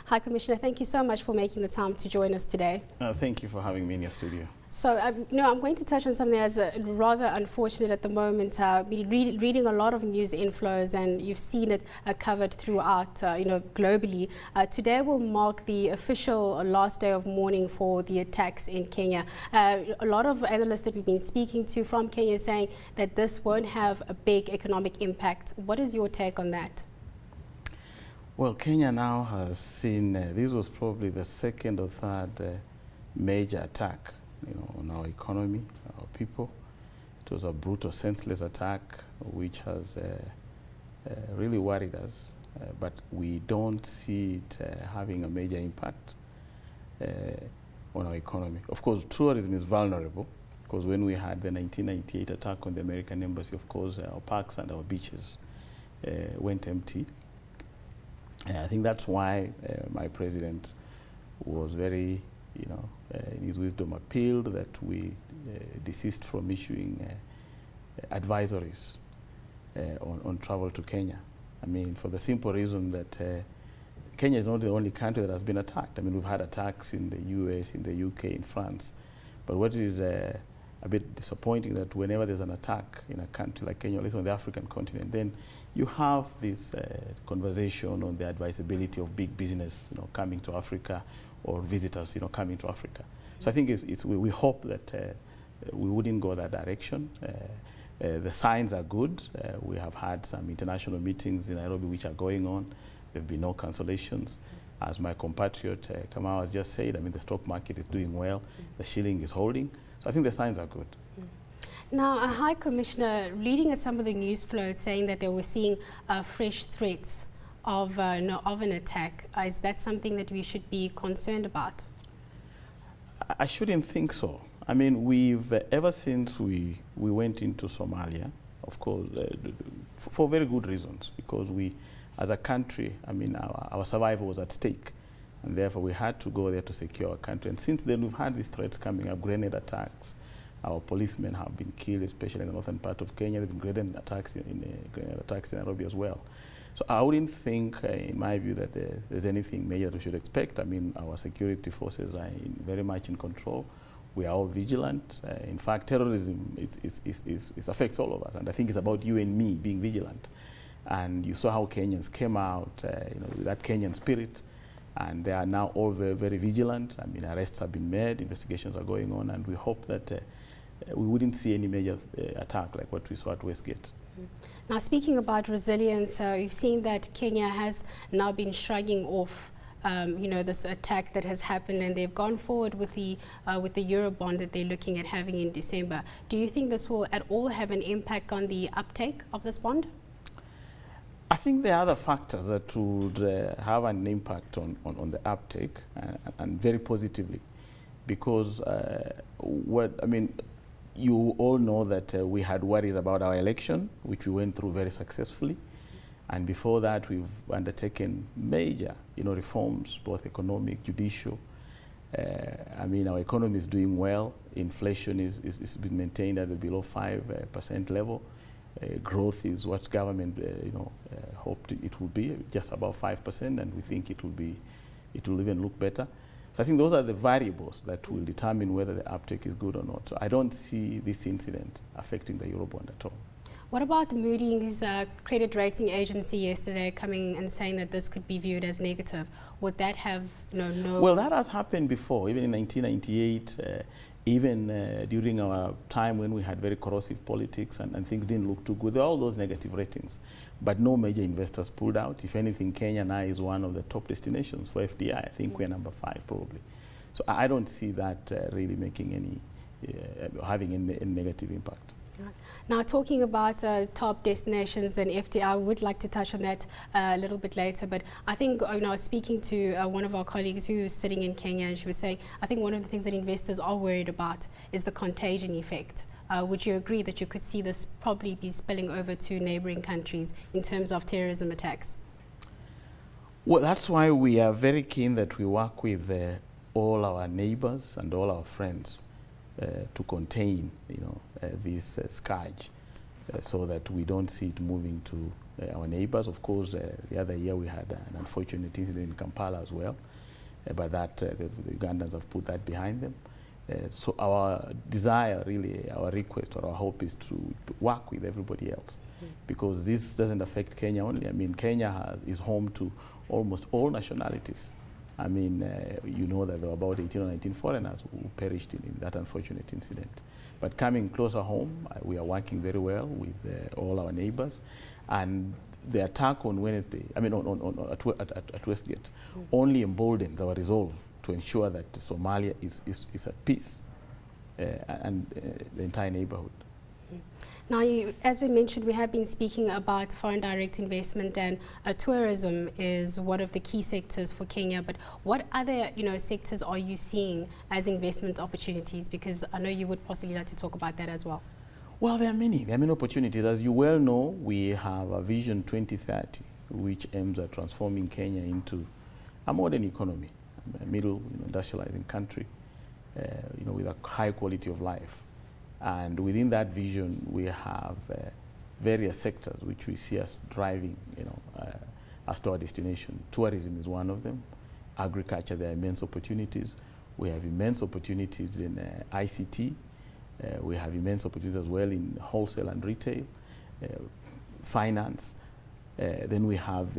Hi, Commissioner. Thank you so much for making the time to join us today. Thank you for having me in your studio. So, I'm going to touch on something that's rather unfortunate at the moment. Been reading a lot of news inflows, and you've seen it covered throughout, globally. Today will mark the official last day of mourning for the attacks in Kenya. A lot of analysts that we've been speaking to from Kenya saying that this won't have a big economic impact. What is your take on that? Well, Kenya now has seen, this was probably the second or third major attack on our economy, our people. It was a brutal, senseless attack which has really worried us, but we don't see it having a major impact on our economy. Of course, tourism is vulnerable, because when we had the 1998 attack on the American embassy, of course, our parks and our beaches went empty. I think that's why my president was very, in his wisdom, appealed that we desist from issuing advisories on travel to Kenya. I mean, for the simple reason that Kenya is not the only country that has been attacked. I mean, we've had attacks in the US, in the UK, in France. But what is a bit disappointing that whenever there's an attack in a country like Kenya, at least on the African continent, then you have this conversation on the advisability of big business, coming to Africa, or visitors, coming to Africa. So I think we hope that we wouldn't go that direction. The signs are good. We have had some international meetings in Nairobi which are going on. There have been no cancellations. As my compatriot Kamau has just said, I mean, the stock market is doing well. The shilling is holding. So I think the signs are good. Now, High Commissioner, reading at some of the news flows saying that they were seeing fresh threats of an attack. Is that something that we should be concerned about? I shouldn't think so. I mean, we've, ever since we went into Somalia, of course, for very good reasons, because we, as a country, I mean, our survival was at stake. And therefore, we had to go there to secure our country. And since then, we've had these threats coming up, grenade attacks. Our policemen have been killed, especially in the northern part of Kenya. There have been grenade attacks in Nairobi as well. So I wouldn't think, in my view, that there's anything major we should expect. I mean, our security forces are very much in control. We are all vigilant. In fact, terrorism affects all of us. And I think it's about you and me being vigilant. And you saw how Kenyans came out, with that Kenyan spirit. And they are now all very, very vigilant. I mean, arrests have been made, investigations are going on, and we hope that we wouldn't see any major attack like what we saw at Westgate. Now, speaking about resilience, we've seen that Kenya has now been shrugging off, this attack that has happened, and they've gone forward with the Eurobond that they're looking at having in December. Do you think this will at all have an impact on the uptake of this bond? I think there are other factors that would have an impact on the uptake, and very positively, because you all know that we had worries about our election, which we went through very successfully, and before that we've undertaken major, reforms, both economic, judicial. I mean, our economy is doing well. Inflation is been maintained at the below 5% level. Growth is what government, hoped it will be, just about 5%, and we think it will even look better. So I think those are the variables that will determine whether the uptake is good or not. So I don't see this incident affecting the Eurobond at all. What about Moody's credit rating agency yesterday coming and saying that this could be viewed as negative? Would that have no? Well, that has happened before, even in 1998. Even during our time when we had very corrosive politics and things didn't look too good, there were all those negative ratings. But no major investors pulled out. If anything, Kenya now is one of the top destinations for FDI. I think we're number 5 probably. So I don't see that really making any, having any negative impact. Now, talking about top destinations and FDI, I would like to touch on that a little bit later. But I think, I was speaking to one of our colleagues who was sitting in Kenya, and she was saying, I think one of the things that investors are worried about is the contagion effect. Would you agree that you could see this probably be spilling over to neighboring countries in terms of terrorism attacks? Well, that's why we are very keen that we work with all our neighbors and all our friends to contain, this scourge. so that we don't see it moving to our neighbors. Of course, the other year we had an unfortunate incident in Kampala as well, but that the Ugandans have put that behind them. So our desire, really, our request or our hope is to work with everybody else, because this doesn't affect Kenya only. I mean, Kenya is home to almost all nationalities. I mean, you know that there were about 18 or 19 foreigners who perished in that unfortunate incident. But coming closer home, we are working very well with all our neighbors. And the attack on Wednesday, I mean, at Westgate, only emboldens our resolve to ensure that Somalia is at peace and the entire neighborhood. Now, as we mentioned, we have been speaking about foreign direct investment, and tourism is one of the key sectors for Kenya. But what other, sectors are you seeing as investment opportunities? Because I know you would possibly like to talk about that as well. Well, there are many opportunities. As you well know, we have a Vision 2030, which aims at transforming Kenya into a modern economy, a middle industrializing country, with a high quality of life. And within that vision, we have various sectors which we see us driving, us to our destination. Tourism is one of them. Agriculture, there are immense opportunities. We have immense opportunities in ICT. We have immense opportunities as well in wholesale and retail, finance. Then we have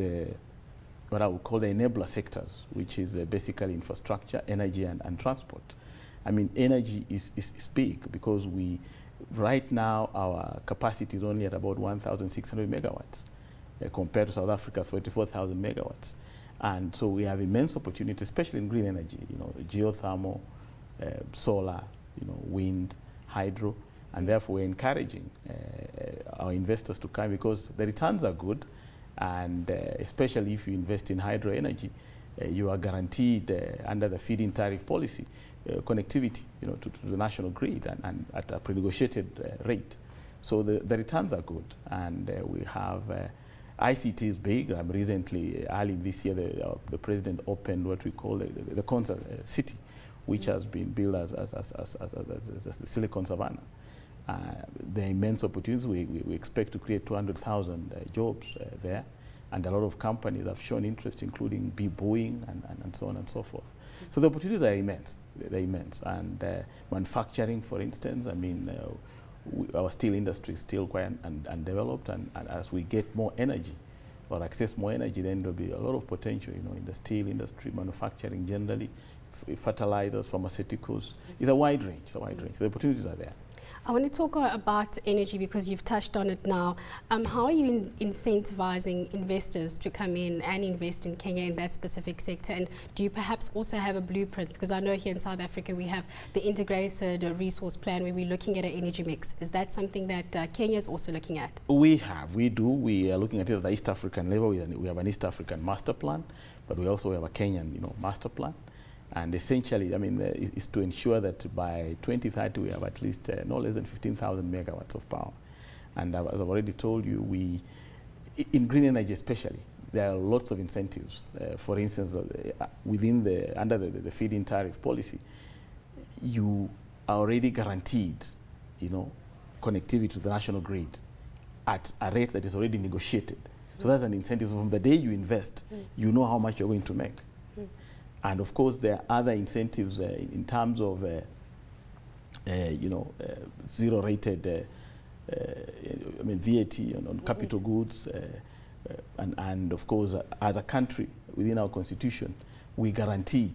what I would call the enabler sectors, which is basically infrastructure, energy, and transport. I mean, energy is big, because right now our capacity is only at about 1,600 megawatts compared to South Africa's 44,000 megawatts. And so we have immense opportunities, especially in green energy, geothermal, solar, wind, hydro, and therefore we're encouraging our investors to come, because the returns are good, and especially if you invest in hydro energy, you are guaranteed under the feed-in tariff policy connectivity, to the national grid, and at a pre-negotiated rate. So the returns are good, and we have ICT is big. Recently, early this year, the president opened what we call the Concert City, which has been built as the Silicon Savannah. There are immense opportunities. We expect to create 200,000 jobs there, and a lot of companies have shown interest, including Boeing and so on and so forth. So the opportunities are immense. They're immense. And manufacturing, for instance, I mean, our steel industry is still quite undeveloped, and as we get more energy or access more energy, then there'll be a lot of potential, in the steel industry, manufacturing generally, fertilizers, pharmaceuticals. It's a wide range. So the opportunities are there. I want to talk about energy, because you've touched on it now. How are you incentivizing investors to come in and invest in Kenya in that specific sector? And do you perhaps also have a blueprint? Because I know here in South Africa we have the integrated resource plan where we're looking at an energy mix. Is that something that Kenya is also looking at? We do. We are looking at it at the East African level. We have an East African master plan, but we also have a Kenyan, master plan. And essentially, I mean, is to ensure that by 2030 we have at least no less than 15,000 megawatts of power. And as I've already told you, in green energy especially, there are lots of incentives. For instance, under the feed-in tariff policy, you are already guaranteed, connectivity to the national grid at a rate that is already negotiated. So that's an incentive. So from the day you invest, you know how much you're going to make. And of course, there are other incentives in terms of, zero-rated, VAT on capital goods, and of course, as a country within our constitution, we guarantee,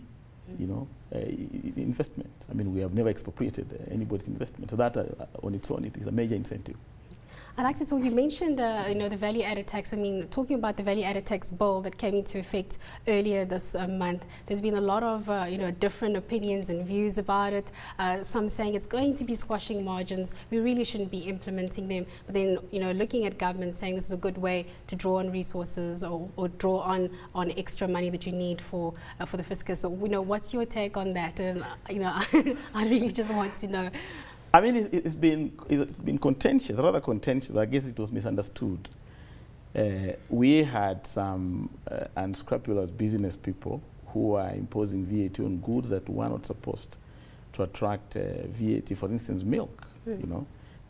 investment. I mean, we have never expropriated anybody's investment, so that on its own, it is a major incentive. I'd like to talk, you mentioned, the value-added tax. I mean, talking about the value-added tax bill that came into effect earlier this month, there's been a lot of, different opinions and views about it. Some saying it's going to be squashing margins. We really shouldn't be implementing them. But then, looking at government saying this is a good way to draw on resources or draw on extra money that you need for the fiscus. So, what's your take on that? And, I really just want to know. I mean, it's been contentious, rather contentious. I guess it was misunderstood. We had some unscrupulous business people who are imposing VAT on goods that were not supposed to attract VAT. For instance, milk.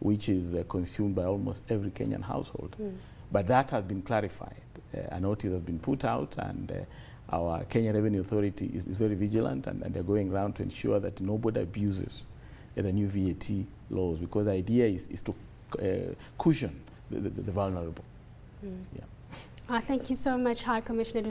which is consumed by almost every Kenyan household. But that has been clarified. A notice has been put out, and our Kenya Revenue Authority is very vigilant, and they're going around to ensure that nobody abuses the new VAT laws, because the idea is to cushion the vulnerable. Yeah. Thank you so much, High Commissioner.